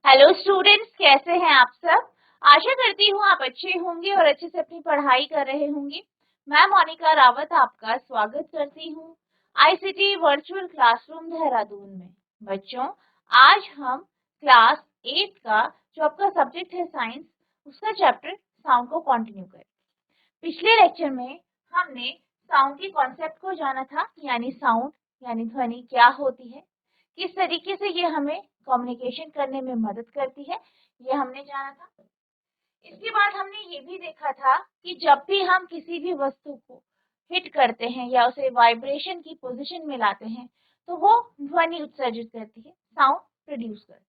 Hello students, कैसे हैं आप सब। आशा करती हूँ आप अच्छे होंगे और अच्छे से अपनी पढ़ाई कर रहे होंगे। मैं मोनिका रावत आपका स्वागत करती हूँ आईसीटी वर्चुअल क्लासरूम देहरादून में। बच्चों, आज हम क्लास 8 का जो आपका सब्जेक्ट है साइंस, उसका चैप्टर साउंड को कंटिन्यू करें। पिछले लेक्चर में हमने साउंड के कॉन्सेप्ट को जाना था, यानी साउंड यानी ध्वनि क्या होती है, किस तरीके से ये हमें कम्युनिकेशन करने में मदद करती है, ये हमने जाना था। इसके बाद हमने ये भी देखा था कि जब भी हम किसी भी वस्तु को हिट करते हैं या उसे वाइब्रेशन की पोजीशन में लाते हैं तो वो ध्वनि उत्सर्जित करती है, साउंड प्रोड्यूस करती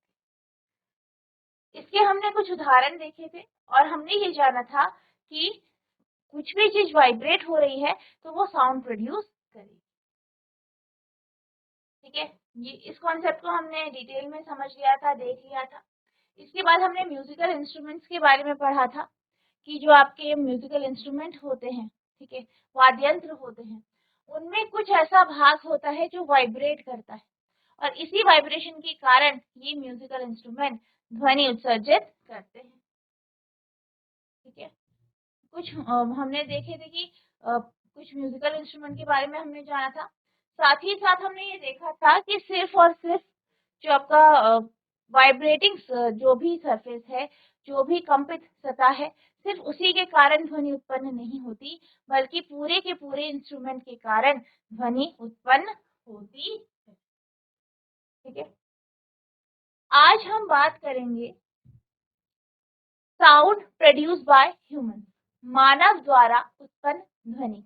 है। इसके हमने कुछ उदाहरण देखे थे और हमने ये जाना था कि कुछ भी चीज वाइब्रेट हो रही है तो वो साउंड प्रोड्यूस करेगी। ठीक है, ये इस कॉन्सेप्ट को हमने डिटेल में समझ लिया था, देख लिया था। इसके बाद हमने म्यूजिकल इंस्ट्रूमेंट्स के बारे में पढ़ा था कि जो आपके म्यूजिकल इंस्ट्रूमेंट होते हैं, ठीक है, वाद्य यंत्र होते हैं, उनमें कुछ ऐसा भाग होता है जो वाइब्रेट करता है और इसी वाइब्रेशन के कारण ये म्यूजिकल इंस्ट्रूमेंट ध्वनि उत्सर्जित करते हैं। ठीक है, कुछ हमने देखे थे कि कुछ म्यूजिकल इंस्ट्रूमेंट के बारे में हमने जाना था। साथ ही साथ हमने ये देखा था कि सिर्फ और सिर्फ जो आपका वाइब्रेटिंग जो भी सरफेस है, जो भी कंपित सतह है, सिर्फ उसी के कारण ध्वनि उत्पन्न नहीं होती, बल्कि पूरे के पूरे इंस्ट्रूमेंट के कारण ध्वनि उत्पन्न होती है। ठीक है, आज हम बात करेंगे साउंड प्रोड्यूस बाय ह्यूमन, मानव द्वारा उत्पन्न ध्वनि।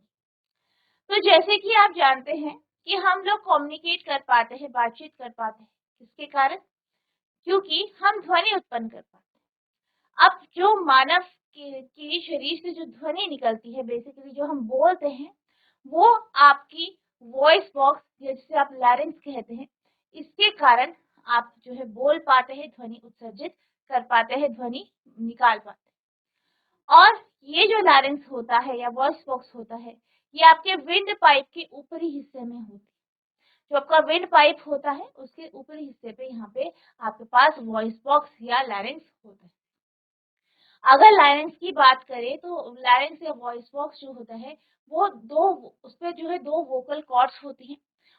तो जैसे कि आप जानते हैं कि हम लोग कम्युनिकेट कर पाते हैं, बातचीत कर पाते हैं, किसके कारण? क्योंकि हम ध्वनि उत्पन्न कर पाते हैं। अब जो मानव के शरीर से जो ध्वनि निकलती है, बेसिकली जो हम बोलते हैं, वो आपकी वॉइस बॉक्स जिसे आप लैरिंक्स कहते हैं, इसके कारण आप जो है बोल पाते हैं, ध्वनि उत्सर्जित कर पाते हैं, ध्वनि निकाल पाते हैं। और ये जो लैरिंक्स होता है या वॉइस बॉक्स होता है, ये आपके विंड पाइप के ऊपरी हिस्से में होती है। जो आपका विंड पाइप होता है उसके ऊपरी हिस्से पे यहाँ पे आपके पास वॉइस बॉक्स या लैरिंक्स होता है। अगर लैरिंक्स की बात करें तो लैरिंक्स या वॉइस बॉक्स जो होता है वो उसपे जो है दो वोकल कॉर्ड्स होती हैं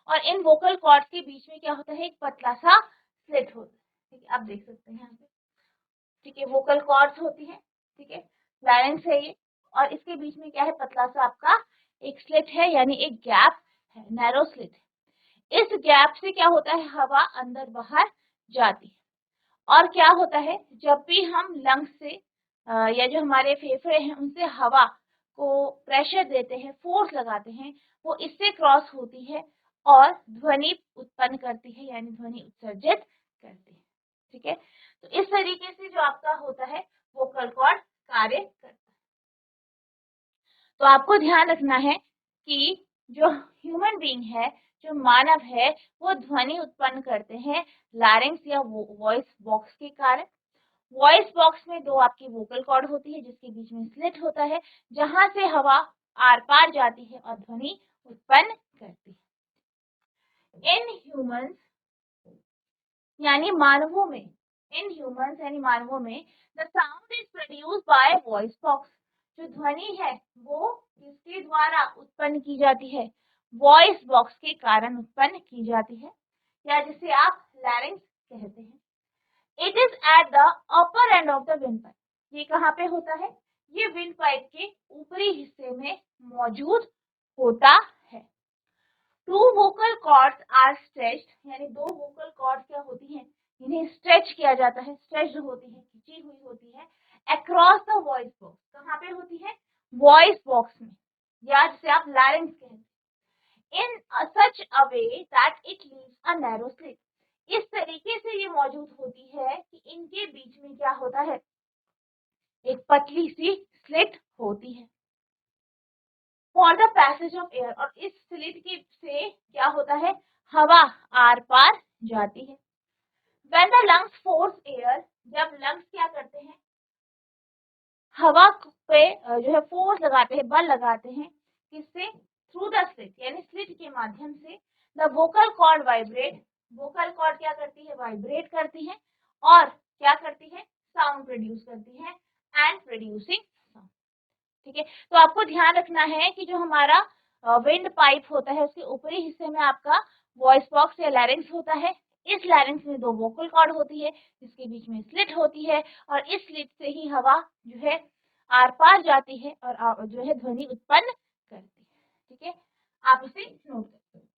और इन वोकल कॉर्ड्स के बीच में क्या होता है, एक पतला सा स्लिट होता है। ठीक है, आप देख सकते हैं यहाँ पे। ठीक है, वोकल कॉर्ड्स होती है, ठीक है, लैरिंक्स है ये, और इसके बीच में क्या है, पतला सा आपका एक स्लिट है, यानी एक गैप है, नैरो स्लिट है। इस गैप से क्या होता है, हवा अंदर बाहर जाती है। और क्या होता है, जब भी हम लंग्स से या जो हमारे फेफड़े हैं उनसे हवा को प्रेशर देते हैं, फोर्स लगाते हैं, वो इससे क्रॉस होती है और ध्वनि उत्पन्न करती है, यानी ध्वनि उत्सर्जित करती है। ठीक है, तो इस तरीके से जो आपका होता है वोकल कॉर्ड कार्य करता है। तो आपको ध्यान रखना है कि जो ह्यूमन बीइंग है, जो मानव है, वो ध्वनि उत्पन्न करते हैं लैरिंक्स या वॉइस बॉक्स के कारण। वॉइस बॉक्स में दो आपकी वोकल कॉर्ड होती है जिसके बीच में स्लिट होता है, जहां से हवा आर पार जाती है और ध्वनि उत्पन्न करती है। इन ह्यूमंस यानी मानवों में, इन ह्यूमंस यानी मानवों में the sound is produced by voice box. जो ध्वनि है वो किसके द्वारा उत्पन्न की जाती है, वॉइस बॉक्स के कारण उत्पन्न की जाती है, या जिसे आप लैरिंक्स कहते हैं। It is at the upper end of the wind pipe. ये कहाँ पे होता है, ये विंड पाइप के ऊपरी हिस्से में मौजूद होता है। Two vocal cords are stretched, यानी दो वोकल कॉर्ड्स क्या होती हैं, इन्हें स्ट्रेच किया जाता है, स्ट्रेच्ड होती है, खिंची हुई होती है अक्रॉस द वॉइस बॉक्स। कहाँ पे होती है, वॉइस बॉक्स में, या जिसे आप लैरिंक्स कहते हैं। In such a way that it leaves a narrow slit. इस तरीके से ये मौजूद होती है कि इनके बीच में क्या होता है, एक पतली सी स्लिट होती है for the passage of air. और इस स्लिट की से क्या होता है, हवा आर पार जाती है। When the lungs force air, जब लंग्स क्या करते हैं, हवा पे जो है फोर्स लगाते हैं, बल लगाते हैं, किससे, थ्रू द स्लिट, यानी स्लिट के माध्यम से। The vocal cord vibrate, vocal cord क्या करती है, वाइब्रेट करती है और क्या करती है, साउंड प्रोड्यूस करती है एंड प्रोड्यूसिंग साउंड। ठीक है, तो आपको ध्यान रखना है कि जो हमारा विंड पाइप होता है उसके ऊपरी हिस्से में आपका वॉइस बॉक्स या लैरिंक्स होता है। इस लैरिंक्स में 2 वोकल कॉर्ड होती है जिसके बीच में स्लिट होती है और इस स्लिट से ही हवा जो है आर पार जाती है और जो है ध्वनि उत्पन्न करती है। ठीक है, आप इसे नोट करते हैं।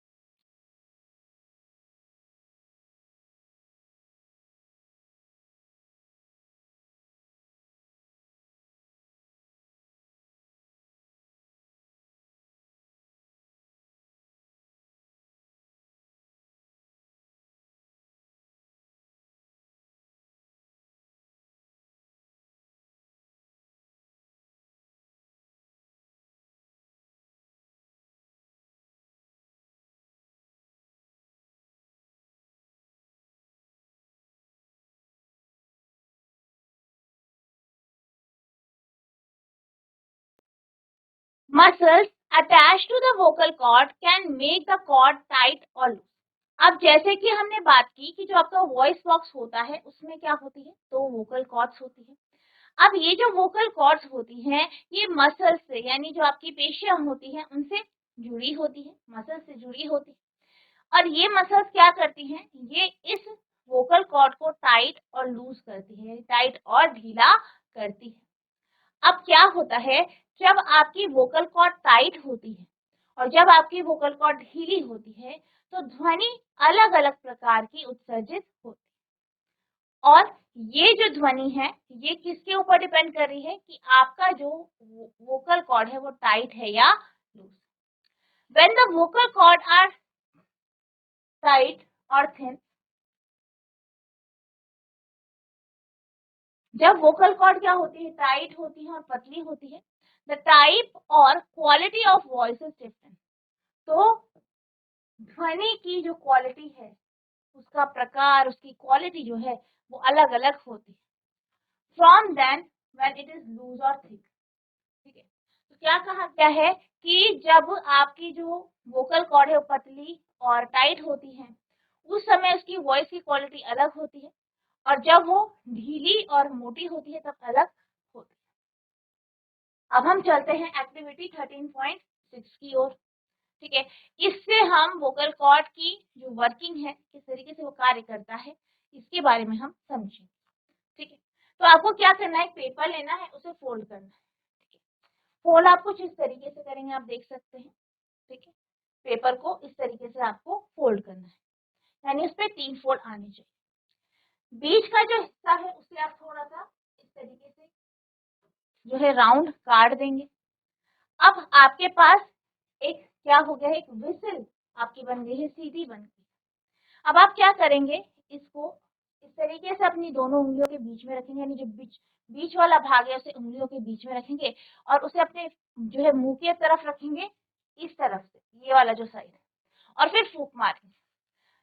Muscles attached to the vocal cord can make the cord tight or loose. अब जैसे कि हमने बात की कि जो आपका वॉइस बॉक्स होता है उसमें क्या होती है, तो वोकल कॉर्ड्स होती है। अब ये जो वोकल कॉर्ड्स होती हैं ये मसल्स से यानी जो आपकी पेशियां होती हैं उनसे जुड़ी होती है, मसल से जुड़ी होती है। और ये मसल्स क्या करती हैं, ये इस वोकल कॉर्ड को टाइट और लूज करती है, टाइट और ढीला करती है। अब क्या होता है, जब आपकी वोकल कॉर्ड टाइट होती है और जब आपकी वोकल कॉर्ड ढीली होती है तो ध्वनि अलग अलग प्रकार की उत्सर्जित होती है। और ये जो ध्वनि है ये किसके ऊपर डिपेंड कर रही है कि आपका जो वोकल कॉर्ड है वो टाइट है या loose. When the vocal cord are tight और थिन, जब वोकल कॉर्ड क्या होती है, टाइट होती है और पतली होती है, द टाइप और quality of voice is different. तो ध्वनि की जो क्वालिटी है उसका प्रकार, उसकी क्वालिटी जो है वो अलग अलग होती है from then when it is loose और थिक। ठीक है, तो क्या कहा गया है कि जब आपकी जो वोकल कॉर्ड है वो पतली और टाइट होती है उस समय उसकी वॉइस की क्वालिटी अलग होती है और जब वो ढीली और मोटी होती है तब अलग होती है। अब हम चलते हैं एक्टिविटी 13.6 की ओर। ठीक है, इससे हम वोकल कॉर्ड की जो वर्किंग है, किस तरीके से वो कार्य करता है, इसके बारे में हम समझेंगे। ठीक है, तो आपको क्या करना है, एक पेपर लेना है, उसे फोल्ड करना है। ठीक है, फोल्ड आप कुछ इस तरीके से करेंगे, आप देख सकते हैं। ठीक है, पेपर को इस तरीके से आपको फोल्ड करना है, यानी उस पर 3 फोल्ड आने चाहिए। बीच का जो हिस्सा है उसे आप थोड़ा सा इस तरीके से जो है राउंड काट देंगे। अब आपके पास एक क्या हो गया है, एक विसल आपकी बन गई है, सीधी बन गई। अब आप क्या करेंगे, इसको इस तरीके से अपनी दोनों उंगलियों के बीच में रखेंगे, यानी जो बीच वाला भाग है उसे उंगलियों के बीच में रखेंगे और उसे अपने जो है मुंह की तरफ रखेंगे, इस तरफ से, ये वाला जो साइड है, और फिर फूंक मारेंगे।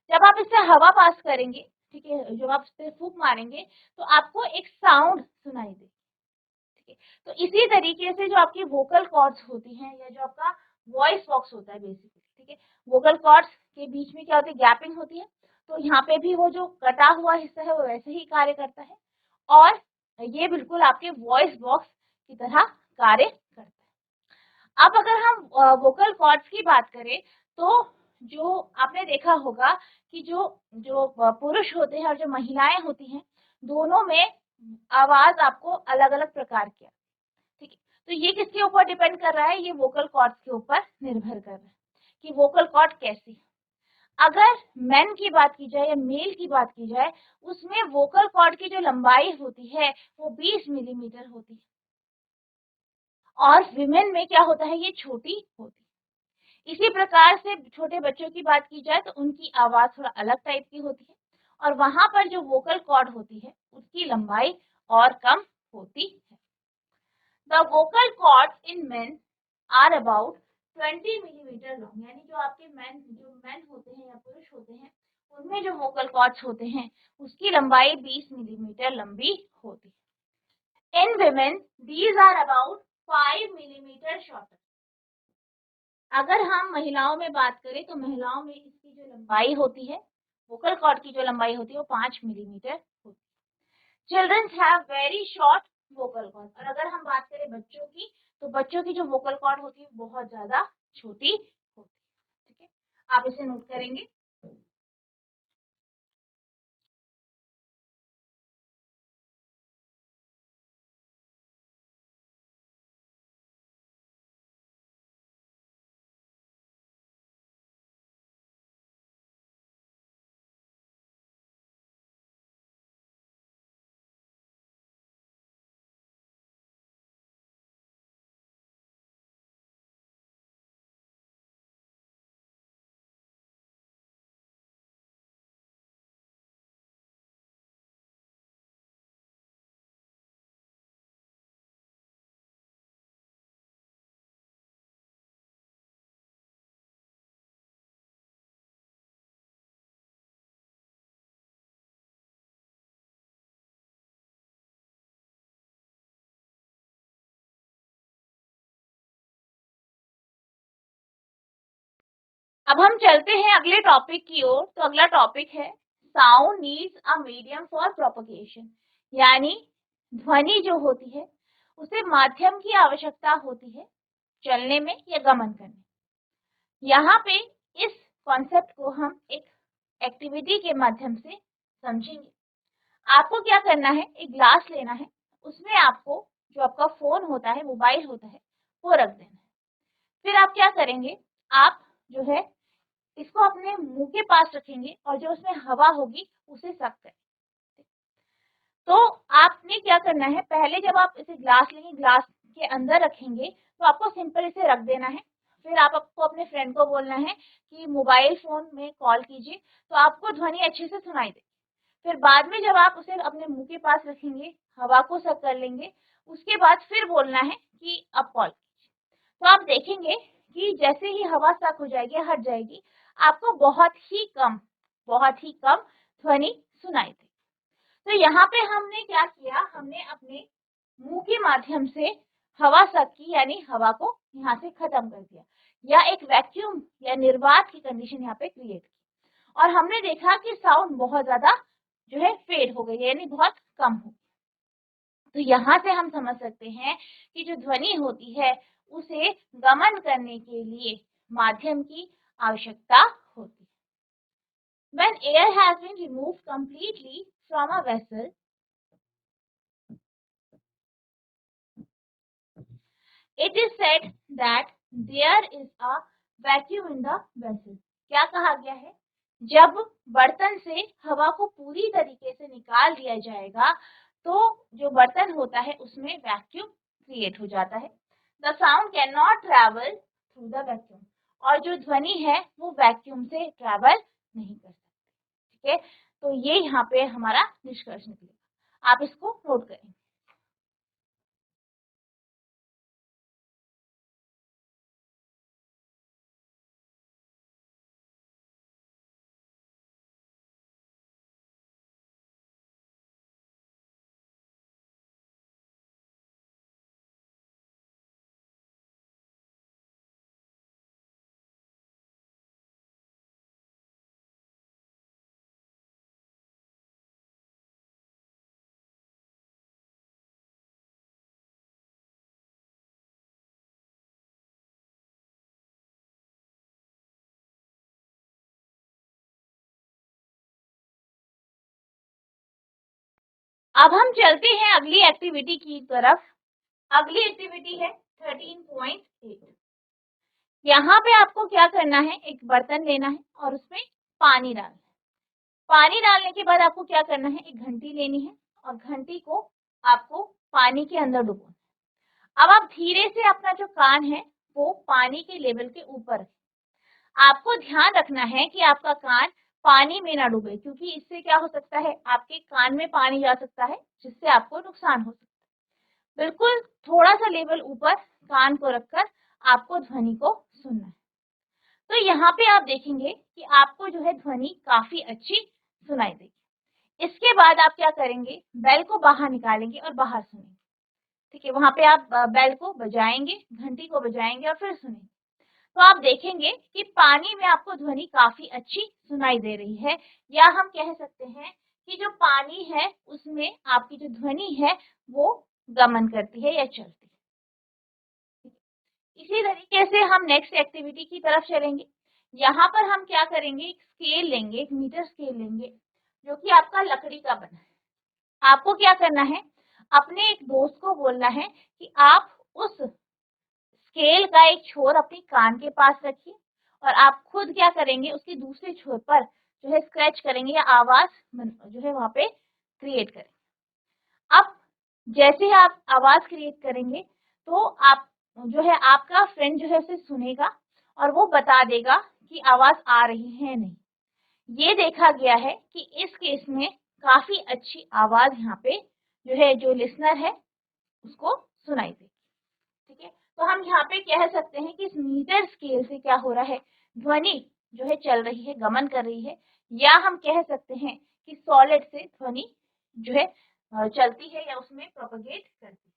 जब आप इससे हवा पास करेंगे, ठीक है, जब आप इस पे फूंक मारेंगे तो आपको एक साउंड सुनाई देगी। ठीक है, तो इसी तरीके से जो आपकी वोकल कॉर्ड्स होती हैं या जो आपका वॉइस बॉक्स होता है बेसिकली, ठीक है, वोकल कॉर्ड्स के बीच में क्या होती है, गैपिंग होती है, तो यहाँ पे भी वो जो कटा हुआ हिस्सा है वो वैसे ही कार्य करता है और ये बिल्कुल आपके वॉइस बॉक्स की तरह कार्य करता है। अब अगर हम वोकल कॉर्ड्स की बात करें तो जो आपने देखा होगा कि जो जो पुरुष होते हैं और जो महिलाएं होती हैं दोनों में आवाज आपको अलग अलग प्रकार की। ठीक है, तो ये किसके ऊपर डिपेंड कर रहा है, ये वोकल कॉर्ड्स के ऊपर निर्भर कर रहा है कि वोकल कॉर्ड कैसी है। अगर मेन की बात की जाए या मेल की बात की जाए उसमें वोकल कॉर्ड की जो लंबाई होती है वो 20 मिलीमीटर होती है और विमेन में क्या होता है, ये छोटी होती है। इसी प्रकार से छोटे बच्चों की बात की जाए तो उनकी आवाज थोड़ा अलग टाइप की होती है और वहां पर जो वोकल कॉर्ड होती है उसकी लंबाई और कम होती है। The vocal cords in men are about 20 millimetre long, यानी जो आपके मैन होते हैं या पुरुष होते हैं उनमें जो वोकल कॉर्ड्स होते हैं उसकी लंबाई 20 मिलीमीटर लंबी होती है। In women these are about 5 millimetre shorter. अगर हम महिलाओं में बात करें तो महिलाओं में इसकी जो लंबाई होती है, वोकल कॉर्ड की जो लंबाई होती है वो 5 मिलीमीटर होती है। Childrens have very short vocal cord. और अगर हम बात करें बच्चों की, तो बच्चों की जो वोकल कॉर्ड होती है बहुत ज्यादा छोटी होती है। ठीक है, आप इसे नोट करेंगे। अब हम चलते हैं अगले टॉपिक की ओर। तो अगला टॉपिक है sound needs a medium for propagation, यानी ध्वनि जो होती है उसे माध्यम की आवश्यकता होती है चलने में या गमन करने में। यहाँ पे इस कॉन्सेप्ट को हम एक एक्टिविटी के माध्यम से समझेंगे। आपको क्या करना है, एक ग्लास लेना है, उसमें आपको जो आपका फोन होता है, मोबाइल होता है, वो रख देना है। फिर आप क्या करेंगे, आप जो है इसको अपने मुंह के पास रखेंगे और जो उसमें हवा होगी उसे सक करें। तो आपने क्या करना है, पहले जब आप इसे ग्लास लेंगे, ग्लास के अंदर रखेंगे, तो आपको सिंपल इसे रख देना है। फिर आपको अपने फ्रेंड को बोलना है कि मोबाइल फोन में कॉल कीजिए, तो आपको ध्वनि अच्छे से सुनाई दे। फिर बाद में जब आप उसे अपने मुंह के पास रखेंगे, हवा को सक कर लेंगे, उसके बाद फिर बोलना है कि अब कॉल कीजिए। तो आप देखेंगे कि जैसे ही हवा सक हो जाएगी, हट जाएगी, आपको बहुत ही कम ध्वनि सुनाई देगी। तो यहाँ पे हमने क्या किया, हमने अपने मुंह के माध्यम से हवा सक की, यानी हवा को यहाँ से खत्म कर दिया, या एक वैक्यूम या निर्वात की कंडीशन यहाँ पे क्रिएट की। और हमने देखा कि साउंड बहुत ज्यादा जो है फेड हो गई, यानी बहुत कम हो गई। तो यहाँ से हम समझ सकते हैं कि जो ध्वनि होती है उसे गमन करने के लिए माध्यम की आवश्यकता होती है। When air has been removed completely from a vessel, it is said that there is a vacuum in the vessel. क्या कहा गया है, जब बर्तन से हवा को पूरी तरीके से निकाल दिया जाएगा तो जो बर्तन होता है उसमें वैक्यूम क्रिएट हो जाता है। The sound can not travel through the vacuum, और जो ध्वनि है वो वैक्यूम से ट्रेवल नहीं कर सकती। ठीक है, तो ये यहाँ पे हमारा निष्कर्ष निकलेगा, आप इसको नोट करें। अब हम चलते हैं अगली एक्टिविटी की तरफ। अगली एक्टिविटी है 13.8। यहाँ पे आपको क्या करना है, एक बर्तन लेना है और उसमें पानी डालना है। पानी डालने के बाद आपको क्या करना है, एक घंटी लेनी है और घंटी को आपको पानी के अंदर डुबोना है। अब आप धीरे से अपना जो कान है वो पानी के लेवल के ऊपर रखें। आपको ध्यान रखना है कि आपका कान पानी में ना डूबे, क्योंकि इससे क्या हो सकता है, आपके कान में पानी जा सकता है जिससे आपको नुकसान हो सकता है। बिल्कुल थोड़ा सा लेवल ऊपर कान को रखकर आपको ध्वनि को सुनना है। तो यहाँ पे आप देखेंगे कि आपको जो है ध्वनि काफी अच्छी सुनाई देगी। इसके बाद आप क्या करेंगे, बेल को बाहर निकालेंगे और बाहर सुनेंगे। ठीक है, वहां पे आप बेल को बजाएंगे, घंटी को बजाएंगे और फिर सुनेंगे। तो आप देखेंगे कि पानी में आपको ध्वनि काफी अच्छी सुनाई दे रही है, या हम कह सकते हैं कि जो पानी है उसमें आपकी जो ध्वनि है वो गमन करती है या चलती है। इसी तरीके से हम नेक्स्ट एक्टिविटी की तरफ चलेंगे। यहाँ पर हम क्या करेंगे, एक स्केल लेंगे, एक मीटर स्केल लेंगे जो कि आपका लकड़ी का बना है। आपको क्या करना है, अपने एक दोस्त को बोलना है कि आप उस स्केल का एक छोर अपने कान के पास रखिए और आप खुद क्या करेंगे, उसके दूसरे छोर पर जो है स्क्रैच करेंगे या आवाज जो है वहां पे क्रिएट करेंगे। अब जैसे ही आप आवाज क्रिएट करेंगे तो आप जो है आपका फ्रेंड जो है उसे सुनेगा और वो बता देगा कि आवाज आ रही है नहीं। ये देखा गया है कि इस केस में काफी अच्छी आवाज यहाँ पे जो है जो लिसनर है उसको सुनाई देगी। ठीक है, तो हम यहाँ पे कह सकते हैं कि इस मीटर स्केल से क्या हो रहा है, ध्वनि जो है चल रही है, गमन कर रही है, या हम कह सकते हैं कि सॉलिड से ध्वनि जो है चलती है या उसमें प्रोपेगेट करती है।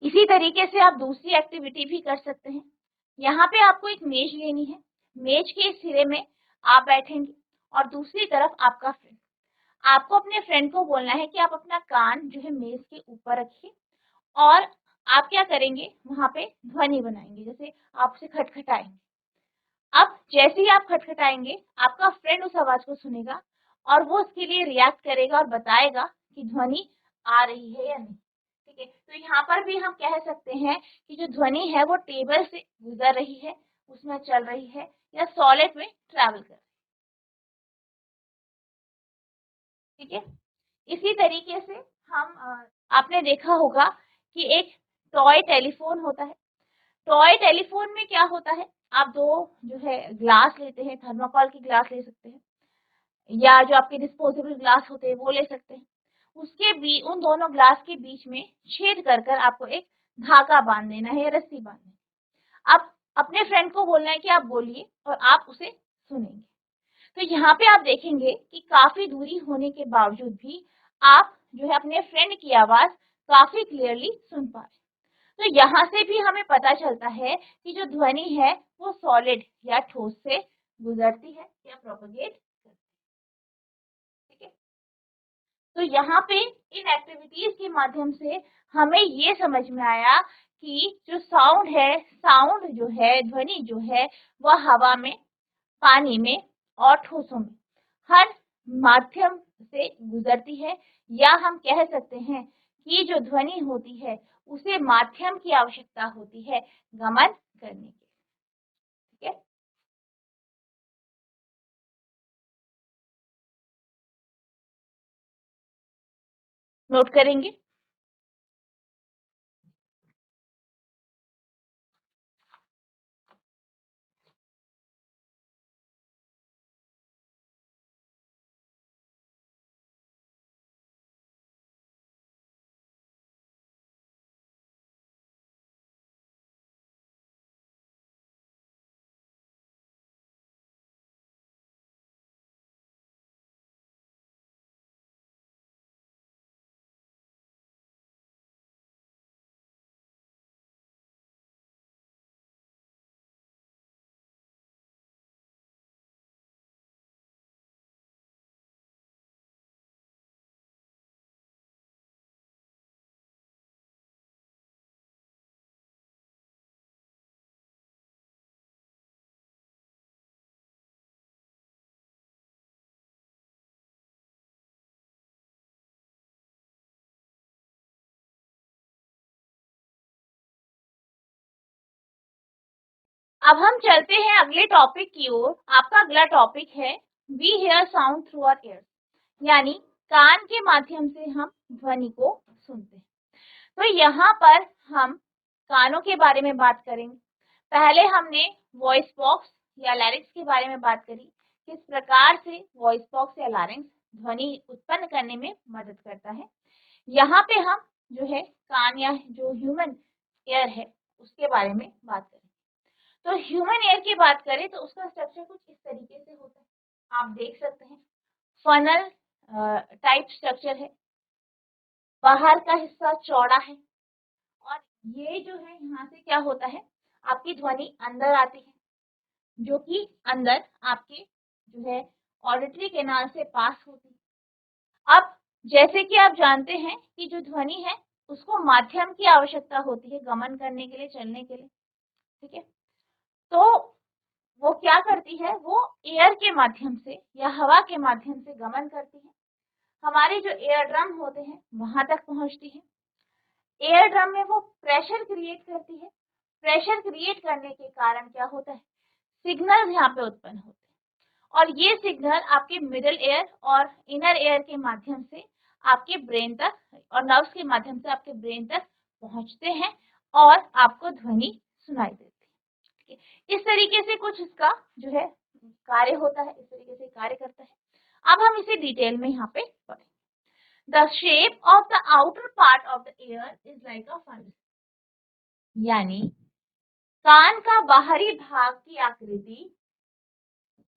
इसी तरीके से आप दूसरी एक्टिविटी भी कर सकते हैं। यहाँ पे आपको एक मेज लेनी है, मेज के सिरे में आप बैठेंगे और दूसरी तरफ आपका फ्रेंड। आपको अपने फ्रेंड को बोलना है कि आप अपना कान जो है मेज के ऊपर रखिए और आप क्या करेंगे, वहां पे ध्वनि बनाएंगे, जैसे आप उसे खटखटाएंगे। अब जैसे ही आप खटखटाएंगे आपका फ्रेंड उस आवाज को सुनेगा और वो उसके लिए रिएक्ट करेगा और बताएगा कि ध्वनि आ रही है या नहीं। ठीक है, तो यहाँ पर भी हम कह सकते हैं कि जो ध्वनि है वो टेबल से गुजर रही है, उसमें चल रही है या सॉलिड में ट्रैवल कर रही है। ठीक है, इसी तरीके से हम आपने देखा होगा कि एक टॉय टेलीफोन होता है। टॉय टेलीफोन में क्या होता है, आप दो जो है ग्लास लेते हैं, थर्माकोल की ग्लास ले सकते हैं या जो आपके डिस्पोजेबल ग्लास होते हैं वो ले सकते हैं। उसके बीच, उन दोनों ग्लास के बीच में छेद कर कर आपको एक धागा बांध देना है या रस्सी बांधनी है। अब अपने फ्रेंड को बोलना है कि आप बोलिए और आप उसे सुनेंगे। तो यहाँ पे आप देखेंगे कि काफी दूरी होने के बावजूद भी आप जो है अपने फ्रेंड की आवाज काफी क्लियरली सुन पा रहे हैं। तो यहाँ से भी हमें पता चलता है कि जो ध्वनि है वो सॉलिड या ठोस से गुजरती है या प्रोपेगेट करती है। ठीक है, तो यहाँ पे इन एक्टिविटीज के माध्यम से हमें ये समझ में आया कि जो साउंड है, साउंड जो है, ध्वनि जो है वह हवा में, पानी में और ठोसों में हर माध्यम से गुजरती है, या हम कह सकते हैं कि जो ध्वनि होती है उसे माध्यम की आवश्यकता होती है गमन करने के। ठीक है, नोट करेंगे। अब हम चलते हैं अगले टॉपिक की ओर। आपका अगला टॉपिक है we hear sound through our ears, यानी कान के माध्यम से हम ध्वनि को सुनते हैं। तो यहाँ पर हम कानों के बारे में बात करेंगे। पहले हमने वॉइस बॉक्स या लैरिंक्स के बारे में बात करी, किस प्रकार से वॉइस बॉक्स या लैरिंक्स ध्वनि उत्पन्न करने में मदद करता है। यहाँ पे हम जो है कान या जो ह्यूमन एयर है उसके बारे में बात करें। तो ह्यूमन एयर की बात करें तो उसका स्ट्रक्चर कुछ इस तरीके से होता है, आप देख सकते हैं फनल टाइप स्ट्रक्चर है, बाहर का हिस्सा चौड़ा है और ये जो है यहाँ से क्या होता है, आपकी ध्वनि अंदर आती है जो कि अंदर आपके जो है ऑडिटरी कैनाल से पास होती है। अब जैसे कि आप जानते हैं कि जो ध्वनि है उसको माध्यम की आवश्यकता होती है गमन करने के लिए, चलने के लिए, ठीक है। तो वो क्या करती है, वो एयर के माध्यम से या हवा के माध्यम से गमन करती है, हमारे जो एयर ड्रम होते हैं वहां तक पहुंचती है। एयर ड्रम में वो प्रेशर क्रिएट करती है, प्रेशर क्रिएट करने के कारण क्या होता है, सिग्नल यहाँ पे उत्पन्न होते हैं और ये सिग्नल आपके मिडल एयर और इनर एयर के माध्यम से आपके ब्रेन तक और नर्व्स के माध्यम से आपके ब्रेन तक पहुंचते हैं और आपको ध्वनि सुनाई देती है। इस तरीके से कुछ इसका जो है कार्य होता है, इस तरीके से कार्य करता है। अब हम इसे डिटेल में यहाँ पे पढ़ें। The shape of the outer part of the ear is like a funnel, यानी कान का बाहरी भाग की आकृति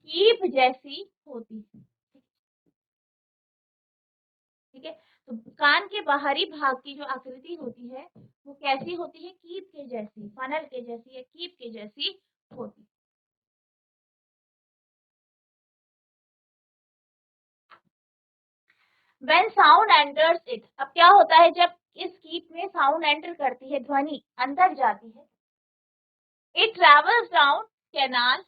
कीप जैसी होती है, ठीक है। तो कान के बाहरी भाग की जो आकृति होती है वो कैसी होती है, कीप के जैसी, फनल के जैसी या कीप के जैसी होती है। When sound enters it, अब क्या होता है जब इस कीप में साउंड एंटर करती है, ध्वनि अंदर जाती है, it travels down canal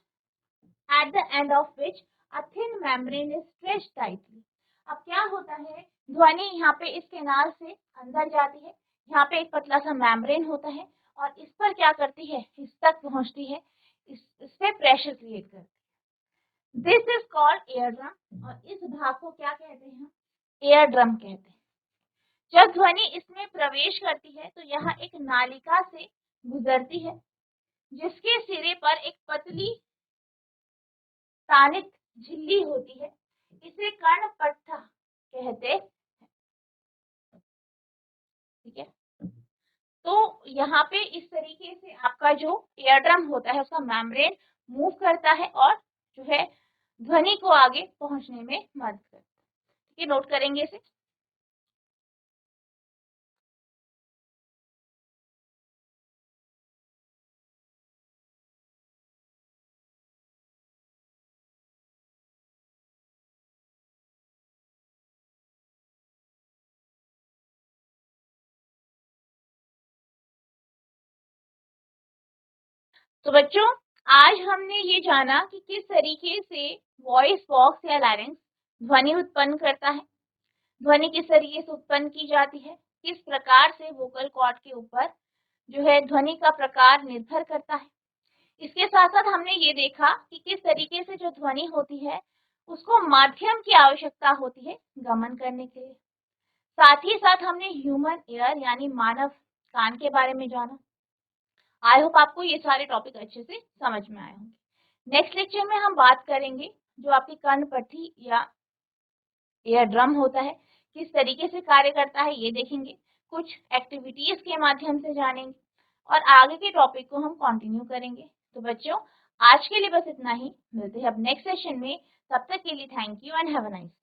at the end of which a thin membrane is stretched tightly। अब क्या होता है, ध्वनि यहाँ पे इस कैनाल से अंदर जाती है, यहाँ पे एक पतला सा मेम्ब्रेन होता है और इस पर क्या करती है, इस तक पहुंचती है, इस पे प्रेशर क्रिएट करती है। This is called air drum और इस भाग को क्या कहते हैं, एयर ड्रम कहते हैं। जब ध्वनि इसमें प्रवेश करती है तो यह एक नालिका से गुजरती है जिसके सिरे पर एक पतली तानित झिल्ली होती है, इसे कर्णपट्टा कहते हैं, ठीक है। तो यहाँ पे इस तरीके से आपका जो एयर ड्रम होता है उसका मेम्ब्रेन मूव करता है और जो है ध्वनि को आगे पहुंचने में मदद करता है, ठीक है। नोट करेंगे इसे। तो बच्चों आज हमने ये जाना कि किस तरीके से वॉइस बॉक्स या लैरिंक्स ध्वनि उत्पन्न करता है, ध्वनि किस तरीके से उत्पन्न की जाती है, किस प्रकार से वोकल कॉर्ड के ऊपर जो है ध्वनि का प्रकार निर्भर करता है। इसके साथ साथ हमने ये देखा कि किस तरीके से जो ध्वनि होती है उसको माध्यम की आवश्यकता होती है गमन करने के लिए। साथ ही साथ हमने ह्यूमन ईयर यानी मानव कान के बारे में जाना। आई होप आपको ये सारे टॉपिक अच्छे से समझ में आए होंगे। नेक्स्ट लेक्चर में हम बात करेंगे जो आपकी कर्णपट्टी या एयर ड्रम होता है किस तरीके से कार्य करता है, ये देखेंगे, कुछ एक्टिविटीज के माध्यम से जानेंगे और आगे के टॉपिक को हम कंटिन्यू करेंगे। तो बच्चों आज के लिए बस इतना ही, मिलते हैं अब नेक्स्ट सेशन में। तब तक के लिए thank you and have a nice day.